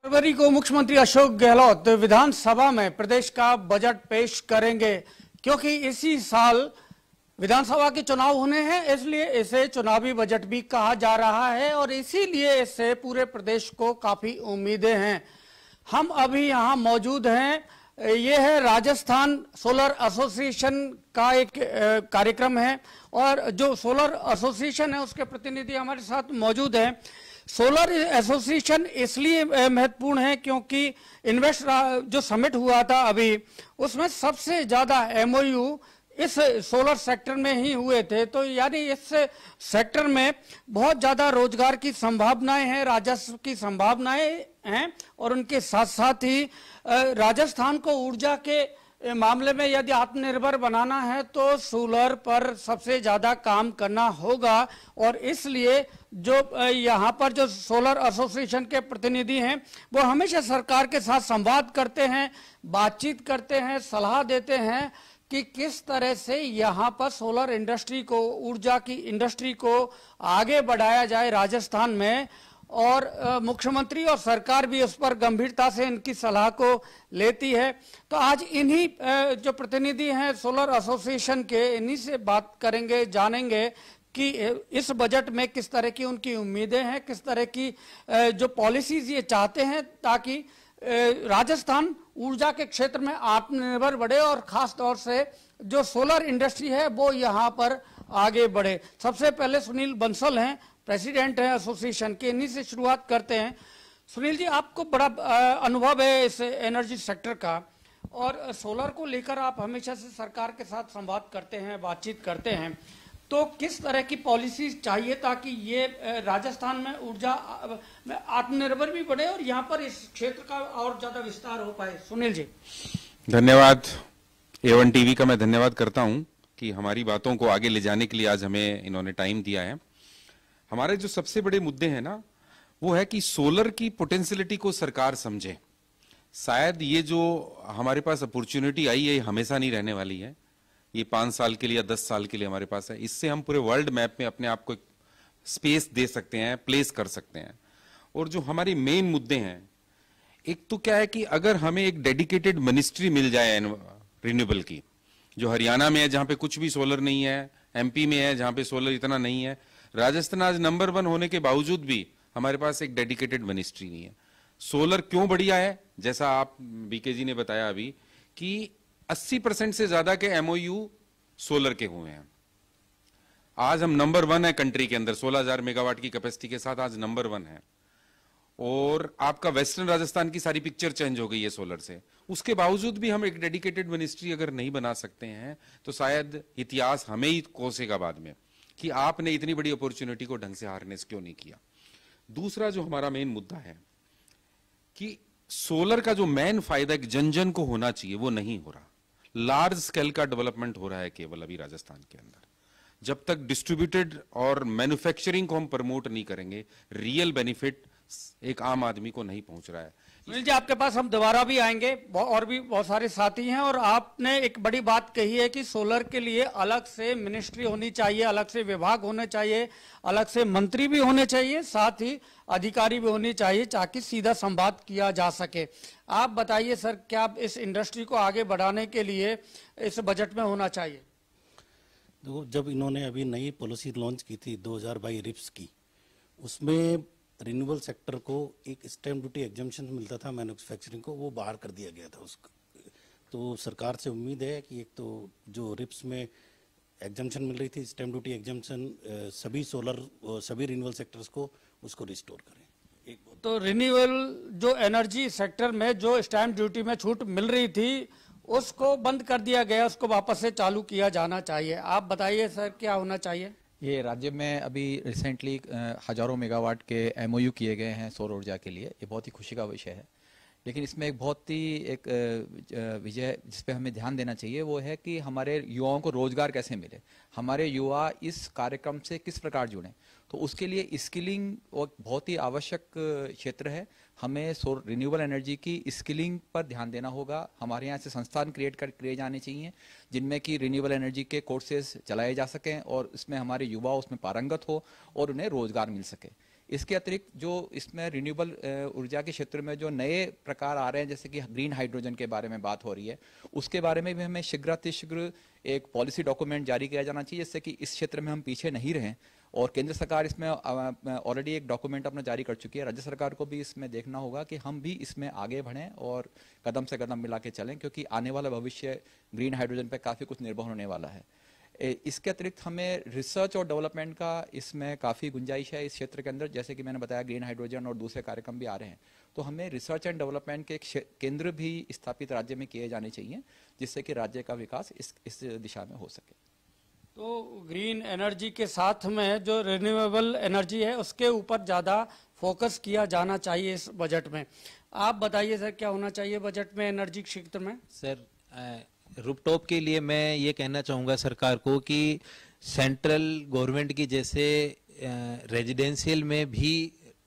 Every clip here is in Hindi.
फरवरी को मुख्यमंत्री अशोक गहलोत विधानसभा में प्रदेश का बजट पेश करेंगे, क्योंकि इसी साल विधानसभा के चुनाव होने हैं, इसलिए इसे चुनावी बजट भी कहा जा रहा है और इसीलिए इससे पूरे प्रदेश को काफी उम्मीदें हैं। हम अभी यहाँ मौजूद हैं, ये है राजस्थान सोलर एसोसिएशन का एक कार्यक्रम है और जो सोलर एसोसिएशन है उसके प्रतिनिधि हमारे साथ मौजूद हैं। सोलर एसोसिएशन इसलिए महत्वपूर्ण है क्योंकि इन्वेस्ट जो समिट हुआ था अभी, उसमें सबसे ज्यादा एमओयू इस सोलर सेक्टर में ही हुए थे, तो यानी इस सेक्टर में बहुत ज्यादा रोजगार की संभावनाएं हैं, राजस्व की संभावनाएं हैं और उनके साथ साथ ही राजस्थान को ऊर्जा के मामले में यदि आत्मनिर्भर बनाना है तो सोलर पर सबसे ज्यादा काम करना होगा। और इसलिए जो यहाँ पर जो सोलर एसोसिएशन के प्रतिनिधि हैं वो हमेशा सरकार के साथ संवाद करते हैं, बातचीत करते हैं, सलाह देते हैं कि किस तरह से यहाँ पर सोलर इंडस्ट्री को, ऊर्जा की इंडस्ट्री को आगे बढ़ाया जाए राजस्थान में। और मुख्यमंत्री और सरकार भी उस पर गंभीरता से इनकी सलाह को लेती है। तो आज इन्हीं जो प्रतिनिधि हैं सोलर एसोसिएशन के, इन्हीं से बात करेंगे, जानेंगे कि इस बजट में किस तरह की उनकी उम्मीदें हैं, किस तरह की जो पॉलिसीज ये चाहते हैं ताकि राजस्थान ऊर्जा के क्षेत्र में आत्मनिर्भर बढ़े और खास तौर से जो सोलर इंडस्ट्री है वो यहाँ पर आगे बढ़े। सबसे पहले सुनील बंसल हैं, प्रेसिडेंट हैं एसोसिएशन के, इन्हीं से शुरुआत करते हैं। सुनील जी, आपको बड़ा अनुभव है इस एनर्जी सेक्टर का और सोलर को लेकर आप हमेशा से सरकार के साथ संवाद करते हैं, बातचीत करते हैं, तो किस तरह की पॉलिसी चाहिए ताकि ये राजस्थान में ऊर्जा में आत्मनिर्भर भी बढ़े और यहाँ पर इस क्षेत्र का और ज्यादा विस्तार हो पाए? सुनील जी। धन्यवाद। A1 टीवी का मैं धन्यवाद करता हूं कि हमारी बातों को आगे ले जाने के लिए आज हमें इन्होंने टाइम दिया है। हमारे जो सबसे बड़े मुद्दे हैं ना, वो है कि सोलर की पोटेंशियलिटी को सरकार समझे। शायद ये जो हमारे पास अपॉर्चुनिटी आई है हमेशा नहीं रहने वाली है, ये 5 साल के लिए या 10 साल के लिए हमारे पास है। इससे हम पूरे वर्ल्ड मैप में अपने आप को स्पेस दे सकते हैं, प्लेस कर सकते हैं। और जो हमारे मेन मुद्दे हैं, एक तो क्या है कि अगर हमें एक डेडिकेटेड मिनिस्ट्री मिल जाए रिन्यूएबल की, जो हरियाणा में है जहां पे कुछ भी सोलर नहीं है, MP में है जहां पे सोलर इतना नहीं है, राजस्थान आज नंबर 1 होने के बावजूद भी हमारे पास एक डेडिकेटेड मिनिस्ट्री नहीं है। सोलर क्यों बढ़िया है? जैसा आप BK जी ने बताया अभी कि 80% से ज्यादा के MOU सोलर के हुए हैं। आज हम नंबर 1 है कंट्री के अंदर, 16,000 मेगावाट की कैपेसिटी के साथ आज नंबर 1 है। और आपका वेस्टर्न राजस्थान की सारी पिक्चर चेंज हो गई है सोलर से। उसके बावजूद भी हम एक डेडिकेटेड मिनिस्ट्री अगर नहीं बना सकते हैं तो शायद इतिहास हमें ही कोसेगा बाद में कि आपने इतनी बड़ी अपॉर्चुनिटी को ढंग से हार्नेस क्यों नहीं किया। दूसरा जो हमारा मेन मुद्दा है कि सोलर का जो मेन फायदा जन जन को होना चाहिए वो नहीं हो रहा। लार्ज स्केल का डेवलपमेंट हो रहा है केवल अभी राजस्थान के अंदर। जब तक डिस्ट्रीब्यूटेड और मैन्युफैक्चरिंग को हम प्रमोट नहीं करेंगे, रियल बेनिफिट एक आम आदमी को नहीं पहुंच रहा है। सुनील जी, आपके पास हम दोबारा भी आएंगे, और भी बहुत सारे साथी हैं और आपने एक बड़ी बात कही है कि सोलर के लिए अलग से मिनिस्ट्री होनी चाहिए, अलग से विभाग होने चाहिए, अलग से मंत्री भी होने चाहिए, साथ ही अधिकारी भी होनी चाहिए ताकि सीधा संवाद किया जा सके। आप बताइए सर, क्या इस इंडस्ट्री को आगे बढ़ाने के लिए इस बजट में होना चाहिए? देखो, जब इन्होंने अभी नई पॉलिसी लॉन्च की थी 2022 रिप्स की, उसमें रिन्यूएबल सेक्टर को एक स्टैम्प ड्यूटी एग्जम्पशन मिलता था मैन्युफैक्चरिंग को, वो बाहर कर दिया गया था उसको। तो सरकार से उम्मीद है कि एक तो जो रिप्स में एग्जम्पशन मिल रही थी, स्टैम्प ड्यूटी एग्जम्पशन, सभी रिन्यूएबल सेक्टर्स को उसको रिस्टोर करें। तो रिन्यूएबल जो एनर्जी सेक्टर में जो स्टैम्प ड्यूटी में छूट मिल रही थी उसको बंद कर दिया गया, उसको वापस से चालू किया जाना चाहिए। आप बताइए सर, क्या होना चाहिए? ये राज्य में अभी रिसेंटली हजारों मेगावाट के MOU किए गए हैं सौर ऊर्जा के लिए, ये बहुत ही खुशी का विषय है। लेकिन इसमें एक बहुत ही एक विजय जिस पे हमें ध्यान देना चाहिए वो है कि हमारे युवाओं को रोजगार कैसे मिले, हमारे युवा इस कार्यक्रम से किस प्रकार जुड़ें। तो उसके लिए स्किलिंग बहुत ही आवश्यक क्षेत्र है। हमें रिन्यूएबल एनर्जी की स्किलिंग पर ध्यान देना होगा। हमारे यहाँ से संस्थान क्रिएट किए जाने चाहिए जिनमें कि रिन्यूएबल एनर्जी के कोर्सेज चलाए जा सकें और इसमें हमारे युवा उसमें पारंगत हो और उन्हें रोजगार मिल सके। इसके अतिरिक्त जो इसमें रिन्यूएबल ऊर्जा के क्षेत्र में जो नए प्रकार आ रहे हैं, जैसे कि ग्रीन हाइड्रोजन के बारे में बात हो रही है, उसके बारे में भी हमें शीघ्रातिशीघ्र एक पॉलिसी डॉक्यूमेंट जारी किया जाना चाहिए, जिससे कि इस क्षेत्र में हम पीछे नहीं रहें। और केंद्र सरकार इसमें ऑलरेडी एक डॉक्यूमेंट अपना जारी कर चुकी है। राज्य सरकार को भी इसमें देखना होगा कि हम भी इसमें आगे बढ़ें और कदम से कदम मिला के चलें, क्योंकि आने वाला भविष्य ग्रीन हाइड्रोजन पर काफ़ी कुछ निर्भर होने वाला है। इसके अतिरिक्त हमें रिसर्च और डेवलपमेंट का इसमें काफ़ी गुंजाइश है इस क्षेत्र के अंदर। जैसे कि मैंने बताया, ग्रीन हाइड्रोजन और दूसरे कार्यक्रम भी आ रहे हैं, तो हमें रिसर्च एंड डेवलपमेंट के केंद्र भी स्थापित राज्य में किए जाने चाहिए, जिससे कि राज्य का विकास इस दिशा में हो सके। तो ग्रीन एनर्जी के साथ में जो रिन्यूएबल एनर्जी है उसके ऊपर ज़्यादा फोकस किया जाना चाहिए इस बजट में। आप बताइए सर, क्या होना चाहिए बजट में एनर्जी क्षेत्र में? सर, रूफटॉप के लिए मैं ये कहना चाहूँगा सरकार को कि सेंट्रल गवर्नमेंट की जैसे रेजिडेंशियल में भी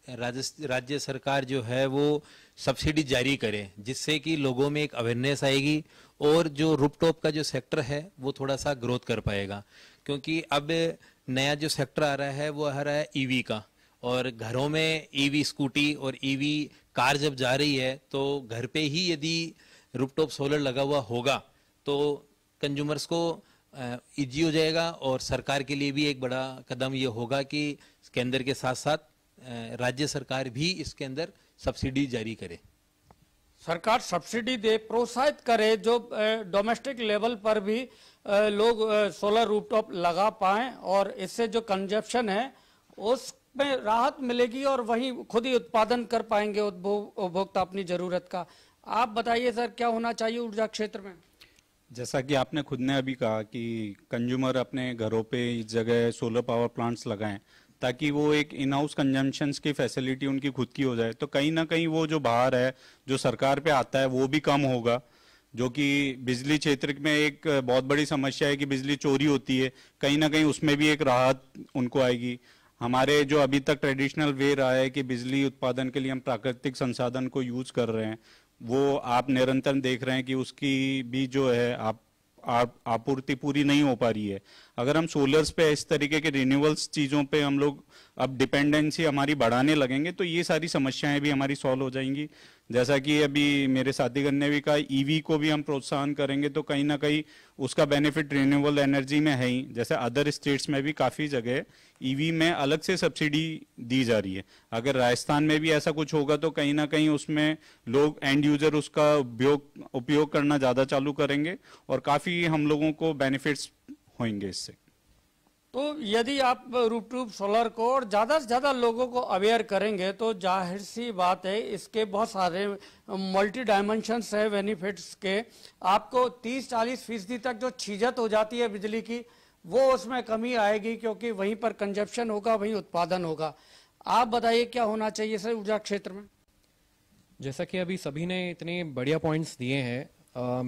राज्य सरकार जो है वो सब्सिडी जारी करे, जिससे कि लोगों में एक अवेयरनेस आएगी और जो रूफटॉप का जो सेक्टर है वो थोड़ा सा ग्रोथ कर पाएगा। क्योंकि अब नया जो सेक्टर आ रहा है वो आ रहा है ईवी का, और घरों में ईवी स्कूटी और ईवी कार जब जा रही है तो घर पे ही यदि रूफटॉप सोलर लगा हुआ होगा तो कंज्यूमर्स को इजी हो जाएगा, और सरकार के लिए भी एक बड़ा कदम ये होगा कि केंद्र के साथ साथ राज्य सरकार भी इसके अंदर सब्सिडी जारी करे। सरकार सब्सिडी दे, प्रोत्साहित करे, जो डोमेस्टिक लेवल पर भी लोग सोलर रूफटॉप लगा पाएं, और इससे जो कंजप्शन है उसमें राहत मिलेगी और वहीं खुद ही उत्पादन कर पाएंगे उपभोक्ता अपनी जरूरत का। आप बताइए सर, क्या होना चाहिए ऊर्जा क्षेत्र में? जैसा कि आपने खुद ने अभी कहा कि कंज्यूमर अपने घरों पे इस जगह सोलर पावर प्लांट्स लगाएं, ताकि वो एक इन हाउस कंजम्पशंस की फैसिलिटी उनकी खुद की हो जाए, तो कहीं ना कहीं वो जो बाहर है जो सरकार पे आता है वो भी कम होगा। जो कि बिजली क्षेत्र में एक बहुत बड़ी समस्या है कि बिजली चोरी होती है, कहीं ना कहीं उसमें भी एक राहत उनको आएगी। हमारे जो अभी तक ट्रेडिशनल वे रहा है कि बिजली उत्पादन के लिए हम प्राकृतिक संसाधन को यूज कर रहे हैं, वो आप निरंतर देख रहे हैं कि उसकी भी जो है आपूर्ति पूरी नहीं हो पा रही है। अगर हम सोलर्स पे, इस तरीके के रिन्यूएबल्स चीज़ों पे हम लोग अब डिपेंडेंसी हमारी बढ़ाने लगेंगे तो ये सारी समस्याएं भी हमारी सॉल्व हो जाएंगी। जैसा कि अभी मेरे साथीगण ने भी कहा, ईवी को भी हम प्रोत्साहन करेंगे तो कहीं ना कहीं उसका बेनिफिट रिन्यूएबल एनर्जी में है ही। जैसे अदर स्टेट्स में भी काफ़ी जगह ईवी में अलग से सब्सिडी दी जा रही है। अगर राजस्थान में भी ऐसा कुछ होगा तो कहीं ना कहीं उसमें लोग एंड यूजर उसका उपयोग करना ज़्यादा चालू करेंगे और काफ़ी हम लोगों को बेनिफिट्स होंगे इससे। तो यदि आप रूफटॉप सोलर को और ज़्यादा से ज़्यादा लोगों को अवेयर करेंगे तो जाहिर सी बात है इसके बहुत सारे मल्टी डायमेंशंस है बेनिफिट्स के। आपको 30-40% तक जो छीजत हो जाती है बिजली की वो उसमें कमी आएगी, क्योंकि वहीं पर कंजप्शन होगा, वहीं उत्पादन होगा। आप बताइए क्या होना चाहिए सर ऊर्जा क्षेत्र में? जैसा कि अभी सभी ने इतने बढ़िया पॉइंट्स दिए हैं,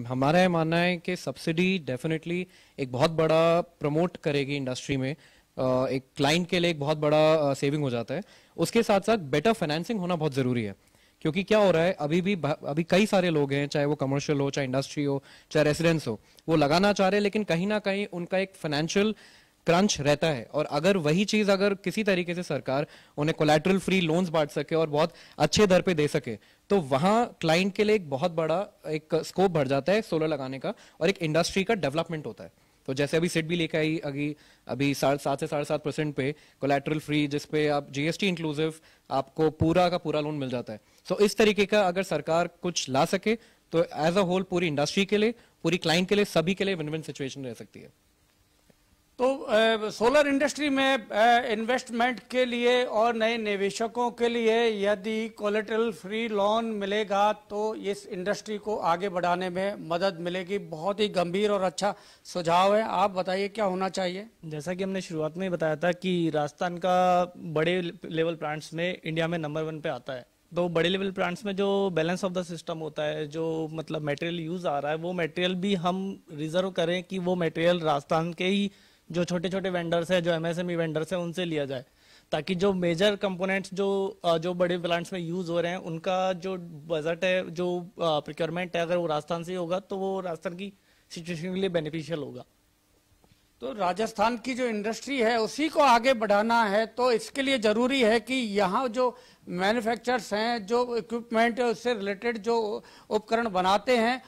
हमारा ये मानना है कि सब्सिडी डेफिनेटली एक बहुत बड़ा प्रमोट करेगी इंडस्ट्री में, एक क्लाइंट के लिए एक बहुत बड़ा सेविंग हो जाता है। उसके साथ साथ बेटर फाइनेंसिंग होना बहुत ज़रूरी है, क्योंकि क्या हो रहा है अभी कई सारे लोग हैं, चाहे वो कमर्शियल हो, चाहे इंडस्ट्री हो, चाहे रेसिडेंस हो, वो लगाना चाह रहे हैं, लेकिन कहीं ना कहीं उनका एक फाइनेंशियल क्रंच रहता है। और अगर वही चीज अगर किसी तरीके से सरकार उन्हें कोलैटरल फ्री लोन्स बांट सके और बहुत अच्छे दर पे दे सके तो वहां क्लाइंट के लिए एक बहुत बड़ा एक स्कोप बढ़ जाता है सोलर लगाने का, और एक इंडस्ट्री का डेवलपमेंट होता है। तो जैसे अभी सिड भी लेकर आई अभी 7 से 7.5% पे कोलैटरल फ्री, जिसपे आप जीएसटी इंक्लूसिव आपको पूरा का पूरा लोन मिल जाता है। सो इस तरीके का अगर सरकार कुछ ला सके तो एज अ होल पूरी इंडस्ट्री के लिए, पूरी क्लाइंट के लिए, सभी के लिए विन विन सिचुएशन रह सकती है। तो सोलर इंडस्ट्री में इन्वेस्टमेंट के लिए और नए निवेशकों के लिए यदि कोलैटरल फ्री लोन मिलेगा तो इस इंडस्ट्री को आगे बढ़ाने में मदद मिलेगी। बहुत ही गंभीर और अच्छा सुझाव है। आप बताइए क्या होना चाहिए? जैसा कि हमने शुरुआत में बताया था कि राजस्थान का बड़े लेवल प्लांट्स में इंडिया में नंबर 1 पे आता है। तो बड़े लेवल प्लांट्स में जो बैलेंस ऑफ द सिस्टम होता है, जो मतलब मटेरियल यूज आ रहा है, वो मटेरियल भी हम रिजर्व करें कि वो मटेरियल राजस्थान के ही जो छोटे छोटे वेंडर्स है, जो एमएसएमई वेंडर्स है, उनसे लिया जाए, ताकि जो मेजर कंपोनेंट्स जो बड़े प्लांट्स में यूज हो रहे हैं उनका जो बजट है, जो प्रोक्योरमेंट है, अगर वो राजस्थान से होगा तो वो राजस्थान की सिचुएशन के लिए बेनिफिशियल होगा। तो राजस्थान की जो इंडस्ट्री है उसी को आगे बढ़ाना है, तो इसके लिए जरूरी है कि यहाँ जो मैन्युफैक्चरर्स हैं, जो इक्विपमेंट उससे रिलेटेड जो उपकरण बनाते हैं,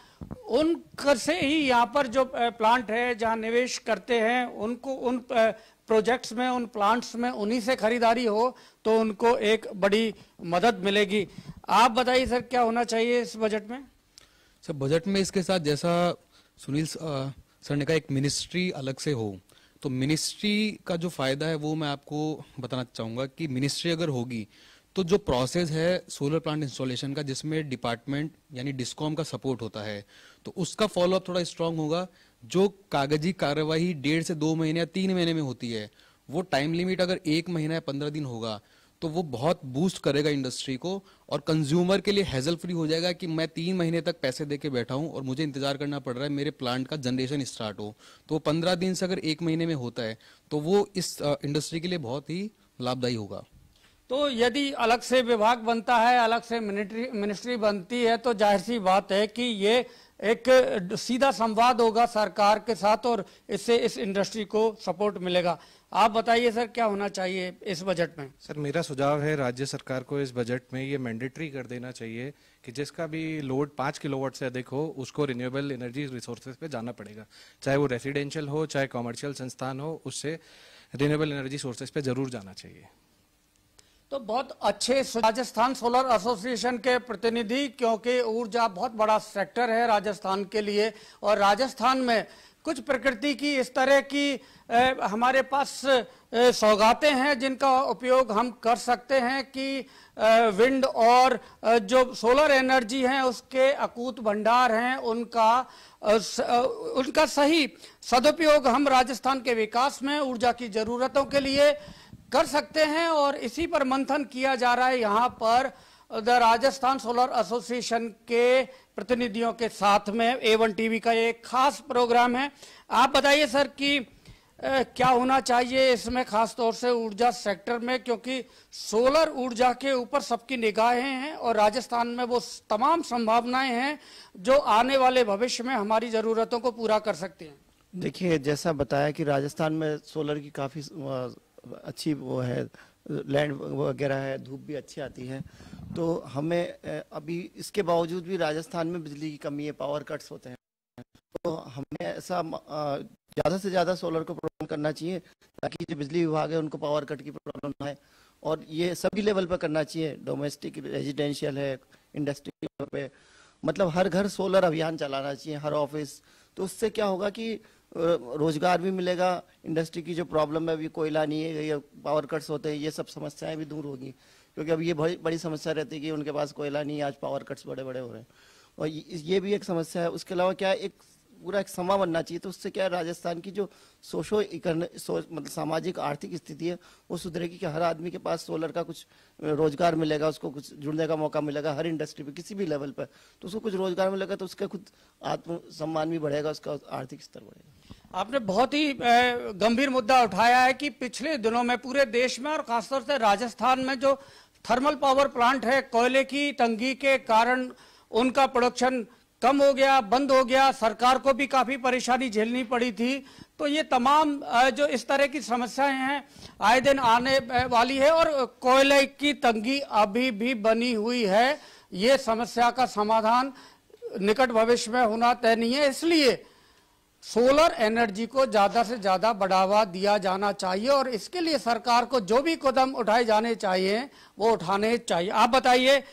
उन से ही यहाँ पर जो प्लांट है जहाँ निवेश करते हैं उनको उन प्रोजेक्ट्स में, उन प्लांट्स में उन्हीं से खरीदारी हो तो उनको एक बड़ी मदद मिलेगी। आप बताइए सर, क्या होना चाहिए इस बजट में? सर बजट में इसके साथ जैसा सुनील सर ने कहा, एक मिनिस्ट्री अलग से हो, तो मिनिस्ट्री का जो फायदा है वो मैं आपको बताना चाहूँगा कि मिनिस्ट्री अगर होगी तो जो प्रोसेस है सोलर प्लांट इंस्टॉलेशन का, जिसमें डिपार्टमेंट यानी डिस्कॉम का सपोर्ट होता है, तो उसका फॉलोअप थोड़ा स्ट्रांग होगा। जो कागजी कार्यवाही 1.5 से 2 महीने या 3 महीने में होती है, वो टाइम लिमिट अगर 1 महीना या 15 दिन होगा तो वो बहुत बूस्ट करेगा इंडस्ट्री को, और कंज्यूमर के लिए हैजल फ्री हो जाएगा कि मैं 3 महीने तक पैसे दे के बैठा हूं और मुझे इंतजार करना पड़ रहा है मेरे प्लांट का जनरेशन स्टार्ट हो। तो 15 दिन से अगर 1 महीने में होता है तो वो इस इंडस्ट्री के लिए बहुत ही लाभदायी होगा। तो यदि अलग से विभाग बनता है, अलग से मिनिस्ट्री बनती है, तो जाहिर सी बात है कि ये एक सीधा संवाद होगा सरकार के साथ और इससे इस इंडस्ट्री को सपोर्ट मिलेगा। आप बताइए सर, क्या होना चाहिए इस बजट में? सर मेरा सुझाव है राज्य सरकार को इस बजट में ये मैंडेटरी कर देना चाहिए कि जिसका भी लोड 5 किलोवाट से अधिक हो उसको रिन्यूएबल एनर्जी रिसोर्सेज पे जाना पड़ेगा, चाहे वो रेसिडेंशियल हो चाहे कॉमर्शियल संस्थान हो, उससे रिन्यूएबल एनर्जी सोर्सेज पे जरूर जाना चाहिए। तो बहुत अच्छे राजस्थान सोलर एसोसिएशन के प्रतिनिधि, क्योंकि ऊर्जा बहुत बड़ा सेक्टर है राजस्थान के लिए, और राजस्थान में कुछ प्रकृति की इस तरह की हमारे पास सौगातें हैं जिनका उपयोग हम कर सकते हैं कि विंड और जो सोलर एनर्जी हैं उसके अकूत भंडार हैं, उनका सही सदुपयोग हम राजस्थान के विकास में ऊर्जा की जरूरतों के लिए कर सकते हैं। और इसी पर मंथन किया जा रहा है यहाँ पर द राजस्थान सोलर एसोसिएशन के प्रतिनिधियों के साथ में। A1 टीवी का एक खास प्रोग्राम है। आप बताइए सर कि क्या होना चाहिए इसमें, खास तौर से ऊर्जा सेक्टर में, क्योंकि सोलर ऊर्जा के ऊपर सबकी निगाहें हैं और राजस्थान में वो तमाम संभावनाएं हैं जो आने वाले भविष्य में हमारी जरूरतों को पूरा कर सकती हैं। देखिए, जैसा बताया कि राजस्थान में सोलर की काफ़ी अच्छी वो है, लैंड वगैरह है, धूप भी अच्छी आती है, तो हमें अभी इसके बावजूद भी राजस्थान में बिजली की कमी है, पावर कट्स होते हैं, तो हमें ऐसा ज़्यादा से ज़्यादा सोलर को प्रोग्राम करना चाहिए ताकि जो बिजली विभाग है उनको पावर कट की प्रॉब्लम ना आए, और ये सभी लेवल पर करना चाहिए, डोमेस्टिक, रेजिडेंशियल है, इंडस्ट्री लेवल पे, मतलब हर घर सोलर अभियान चलाना चाहिए, हर ऑफिस। तो उससे क्या होगा कि रोजगार भी मिलेगा, इंडस्ट्री की जो प्रॉब्लम है, अभी कोयला नहीं है, ये पावर कट्स होते हैं, ये सब समस्याएं भी दूर होगी, क्योंकि अब ये बड़ी समस्या रहती है कि उनके पास कोयला नहीं है, आज पावर कट्स बड़े बड़े हो रहे हैं, और ये भी एक समस्या है। उसके अलावा क्या एक पूरा एक समा बनना चाहिए, तो उससे क्या राजस्थान की जो मतलब सामाजिक आर्थिक स्थिति है वो सुधरेगी कि हर आदमी के पास सोलर का कुछ रोजगार मिलेगा, उसको कुछ जुड़ने का मौका मिलेगा, हर इंडस्ट्री पे किसी भी लेवल पर, तो उसको कुछ रोजगार मिलेगा, तो उसका खुद आत्म सम्मान भी बढ़ेगा, उसका आर्थिक स्तर बढ़ेगा। आपने बहुत ही गंभीर मुद्दा उठाया है कि पिछले दिनों में पूरे देश में और खासतौर से राजस्थान में जो थर्मल पावर प्लांट है, कोयले की तंगी के कारण उनका प्रोडक्शन कम हो गया, बंद हो गया, सरकार को भी काफी परेशानी झेलनी पड़ी थी। तो ये तमाम जो इस तरह की समस्याएं हैं आए दिन आने वाली है, और कोयले की तंगी अभी भी बनी हुई है। ये समस्या का समाधान निकट भविष्य में होना तय नहीं है, इसलिए सोलर एनर्जी को ज्यादा से ज्यादा बढ़ावा दिया जाना चाहिए और इसके लिए सरकार को जो भी कदम उठाए जाने चाहिए वो उठाने चाहिए। आप बताइए,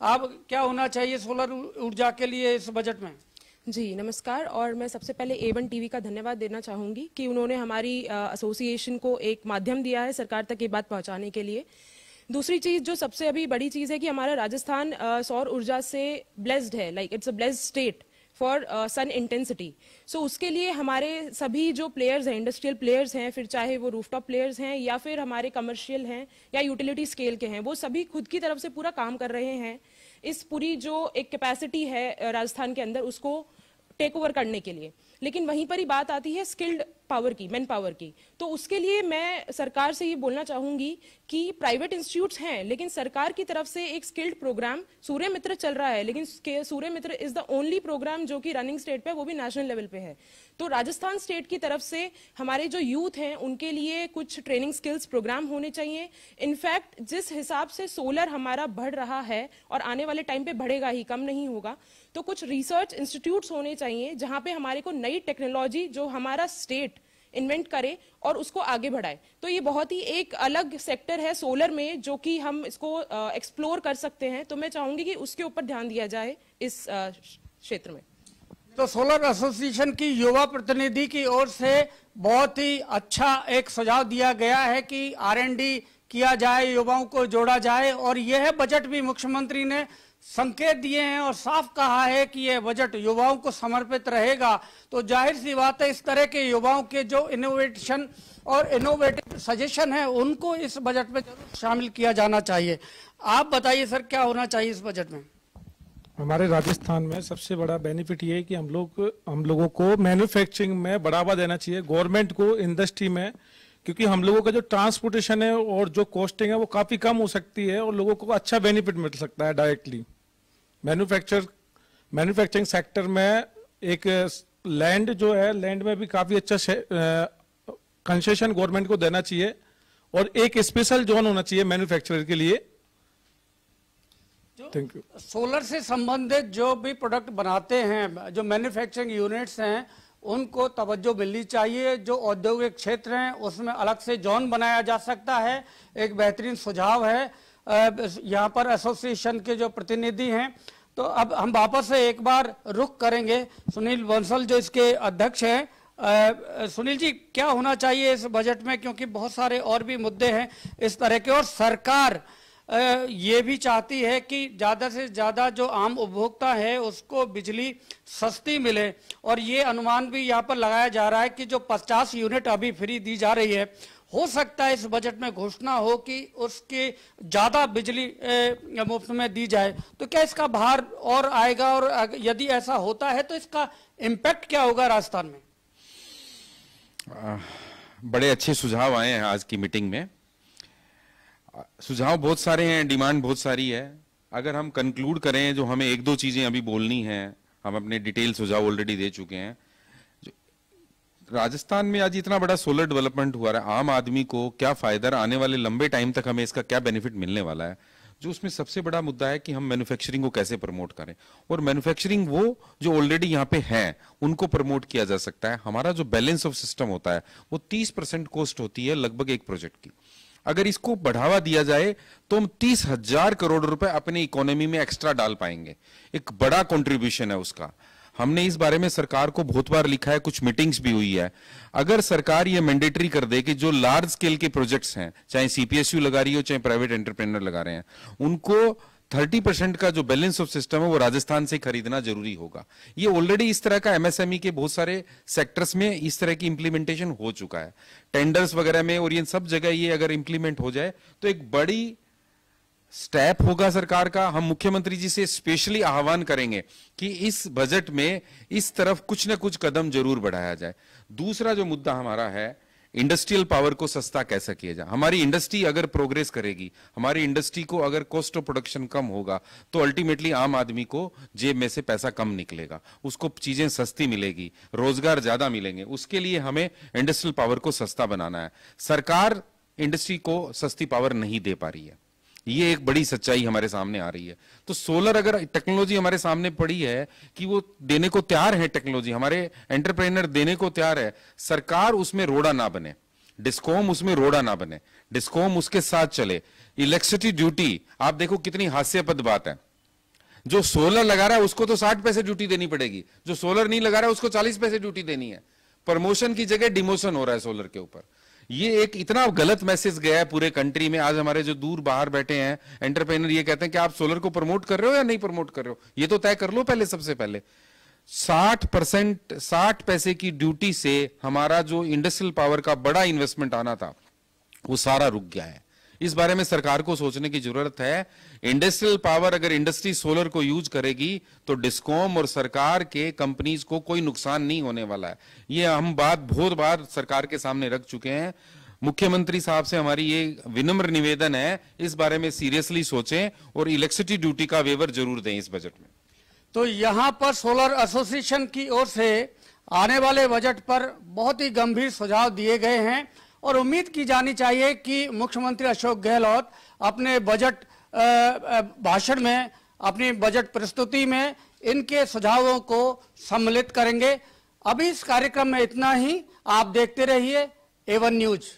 आप क्या होना चाहिए सोलर ऊर्जा के लिए इस बजट में? जी नमस्कार, और मैं सबसे पहले A1 टीवी का धन्यवाद देना चाहूँगी कि उन्होंने हमारी एसोसिएशन को एक माध्यम दिया है सरकार तक ये बात पहुँचाने के लिए। दूसरी चीज़ जो सबसे अभी बड़ी चीज़ है कि हमारा राजस्थान सौर ऊर्जा से ब्लेस्ड है, like it's a blessed state for sun intensity. So उसके लिए हमारे सभी जो प्लेयर्स हैं, इंडस्ट्रियल प्लेयर्स हैं, फिर चाहे वो रूफटॉप प्लेयर्स हैं या फिर हमारे कमर्शियल हैं या यूटिलिटी स्केल के हैं, वो सभी खुद की तरफ से पूरा काम कर रहे हैं इस पूरी जो एक कैपेसिटी है राजस्थान के अंदर उसको टेक ओवर करने के लिए। लेकिन वहीं पर ही बात आती है स्किल्ड पावर की, मैन पावर की। तो उसके लिए मैं सरकार से ये बोलना चाहूंगी कि प्राइवेट इंस्टीट्यूट्स हैं, लेकिन सरकार की तरफ से एक स्किल्ड प्रोग्राम सूर्य मित्र चल रहा है, लेकिन सूर्य मित्र इज द ओनली प्रोग्राम जो कि रनिंग स्टेट पे, वो भी नेशनल लेवल पे है। तो राजस्थान स्टेट की तरफ से हमारे जो यूथ हैं उनके लिए कुछ ट्रेनिंग स्किल्स प्रोग्राम होने चाहिए। इनफैक्ट जिस हिसाब से सोलर हमारा बढ़ रहा है और आने वाले टाइम पे बढ़ेगा ही, कम नहीं होगा, तो कुछ रिसर्च इंस्टीट्यूट्स होने चाहिए जहां पे हमारे को नई टेक्नोलॉजी जो हमारा स्टेट इन्वेंट करे और उसको आगे बढ़ाए। तो ये बहुत ही एक अलग सेक्टर है सोलर में जो कि हम इसको एक्सप्लोर कर सकते हैं। तो मैं चाहूंगी कि उसके ऊपर ध्यान दिया जाए इस क्षेत्र में। तो सोलर एसोसिएशन की युवा प्रतिनिधि की ओर से बहुत ही अच्छा एक सुझाव दिया गया है कि R&D किया जाए, युवाओं को जोड़ा जाए, और यह बजट भी मुख्यमंत्री ने संकेत दिए हैं और साफ कहा है कि यह बजट युवाओं को समर्पित रहेगा। तो जाहिर सी बात है इस तरह के युवाओं के जो इनोवेशन और इनोवेटिव सजेशन है उनको इस बजट में जरूर शामिल किया जाना चाहिए। आप बताइए सर, क्या होना चाहिए इस बजट में? हमारे राजस्थान में सबसे बड़ा बेनिफिट ये है कि हम लोगों को मैन्युफैक्चरिंग में बढ़ावा देना चाहिए, गवर्नमेंट को इंडस्ट्री में, क्योंकि हम लोगों का जो ट्रांसपोर्टेशन है और जो कॉस्टिंग है वो काफी कम हो सकती है और लोगों को अच्छा बेनिफिट मिल सकता है डायरेक्टली। मैन्युफैक्चरिंग सेक्टर में एक लैंड जो है, लैंड में भी काफी अच्छा कंसेशन गवर्नमेंट को देना चाहिए और एक स्पेशल जोन होना चाहिए मैन्युफैक्चरर के लिए। Thank you. सोलर से संबंधित जो भी प्रोडक्ट बनाते हैं, जो मैन्युफैक्चरिंग यूनिट्स हैं, उनको तवज्जो मिलनी चाहिए। जो औद्योगिक क्षेत्र हैं उसमें अलग से जोन बनाया जा सकता है, एक बेहतरीन सुझाव है। यहाँ पर एसोसिएशन के जो प्रतिनिधि हैं, तो अब हम वापस से एक बार रुख करेंगे सुनील बंसल जो इसके अध्यक्ष हैं। सुनील जी, क्या होना चाहिए इस बजट में, क्योंकि बहुत सारे और भी मुद्दे हैं इस तरह के, और सरकार ये भी चाहती है कि ज्यादा से ज्यादा जो आम उपभोक्ता है उसको बिजली सस्ती मिले, और ये अनुमान भी यहाँ पर लगाया जा रहा है कि जो 50 यूनिट अभी फ्री दी जा रही है, हो सकता है इस बजट में घोषणा हो कि उसकी ज्यादा बिजली मुफ्त में दी जाए। तो क्या इसका भार और आएगा, और यदि ऐसा होता है तो इसका इम्पैक्ट क्या होगा राजस्थान में? बड़े अच्छे सुझाव आए हैं आज की मीटिंग में। सुझाव बहुत सारे हैं, डिमांड बहुत सारी है। अगर हम कंक्लूड करें, जो हमें एक दो चीजें अभी बोलनी है, हम अपने डिटेल सुझाव ऑलरेडी दे चुके हैं। राजस्थान में आज इतना बड़ा सोलर डेवलपमेंट हुआ है, आम आदमी को क्या फायदा, आने वाले लंबे टाइम तक हमें इसका क्या बेनिफिट मिलने वाला है, जो उसमें सबसे बड़ा मुद्दा है कि हम मैन्युफैक्चरिंग को कैसे प्रमोट करें, और मैन्युफैक्चरिंग वो जो ऑलरेडी यहाँ पे हैं उनको प्रमोट किया जा सकता है। हमारा जो बैलेंस ऑफ सिस्टम होता है वो 30% कॉस्ट होती है लगभग एक प्रोजेक्ट की। अगर इसको बढ़ावा दिया जाए तो हम 30,000 करोड़ रुपए अपनी इकोनॉमी में एक्स्ट्रा डाल पाएंगे। एक बड़ा कंट्रीब्यूशन है उसका। हमने इस बारे में सरकार को बहुत बार लिखा है, कुछ मीटिंग्स भी हुई है। अगर सरकार ये मैंडेटरी कर दे कि जो लार्ज स्केल के प्रोजेक्ट्स हैं, चाहे सीपीएसयू लगा रही हो चाहे प्राइवेट एंटरप्रेन्योर लगा रहे हैं, उनको 30% का जो बैलेंस ऑफ सिस्टम है वो राजस्थान से खरीदना जरूरी होगा। ये ऑलरेडी इस तरह का एमएसएमई के बहुत सारे सेक्टर्स में इस तरह की इंप्लीमेंटेशन हो चुका है, टेंडर्स वगैरह में, और ये सब जगह ये अगर इंप्लीमेंट हो जाए तो एक बड़ी स्टेप होगा सरकार का। हम मुख्यमंत्री जी से स्पेशली आह्वान करेंगे कि इस बजट में इस तरफ कुछ न कुछ कदम जरूर बढ़ाया जाए। दूसरा जो मुद्दा हमारा है, इंडस्ट्रियल पावर को सस्ता कैसे किया जाए। हमारी इंडस्ट्री अगर प्रोग्रेस करेगी, हमारी इंडस्ट्री को अगर कॉस्ट ऑफ प्रोडक्शन कम होगा, तो अल्टीमेटली आम आदमी को जेब में से पैसा कम निकलेगा, उसको चीजें सस्ती मिलेगी, रोजगार ज्यादा मिलेंगे। उसके लिए हमें इंडस्ट्रियल पावर को सस्ता बनाना है। सरकार इंडस्ट्री को सस्ती पावर नहीं दे पा रही है, ये एक बड़ी सच्चाई हमारे सामने आ रही है। तो सोलर अगर टेक्नोलॉजी हमारे सामने पड़ी है कि वो देने को तैयार है, टेक्नोलॉजी हमारे एंटरप्रेन्योर देने को तैयार है, सरकार उसमें रोड़ा ना बने, डिस्कॉम उसमें रोड़ा ना बने, डिस्कॉम उसके साथ चले। इलेक्ट्रिसिटी ड्यूटी आप देखो कितनी हास्यास्पद बात है। जो सोलर लगा रहा है उसको तो 60 पैसे ड्यूटी देनी पड़ेगी, जो सोलर नहीं लगा रहा है उसको 40 पैसे ड्यूटी देनी है। प्रमोशन की जगह डिमोशन हो रहा है सोलर के ऊपर। ये एक इतना गलत मैसेज गया है पूरे कंट्री में। आज हमारे जो दूर बाहर बैठे हैं एंटरप्रेन्योर ये कहते हैं कि आप सोलर को प्रमोट कर रहे हो या नहीं प्रमोट कर रहे हो, ये तो तय कर लो पहले। सबसे पहले 60 पैसे की ड्यूटी से हमारा जो इंडस्ट्रियल पावर का बड़ा इन्वेस्टमेंट आना था वो सारा रुक गया है। इस बारे में सरकार को सोचने की जरूरत है। इंडस्ट्रियल पावर अगर इंडस्ट्री सोलर को यूज करेगी तो डिस्कॉम और सरकार के कंपनीज को कोई नुकसान नहीं होने वाला है। ये हम बात बहुत बार सरकार के सामने रख चुके हैं। मुख्यमंत्री साहब से हमारी ये विनम्र निवेदन है, इस बारे में सीरियसली सोचें और इलेक्ट्रिसिटी ड्यूटी का वेवर जरूर दें इस बजट में। तो यहां पर सोलर एसोसिएशन की ओर से आने वाले बजट पर बहुत ही गंभीर सुझाव दिए गए हैं और उम्मीद की जानी चाहिए कि मुख्यमंत्री अशोक गहलोत अपने बजट भाषण में, अपनी बजट प्रस्तुति में इनके सुझावों को सम्मिलित करेंगे। अभी इस कार्यक्रम में इतना ही। आप देखते रहिए A1 न्यूज।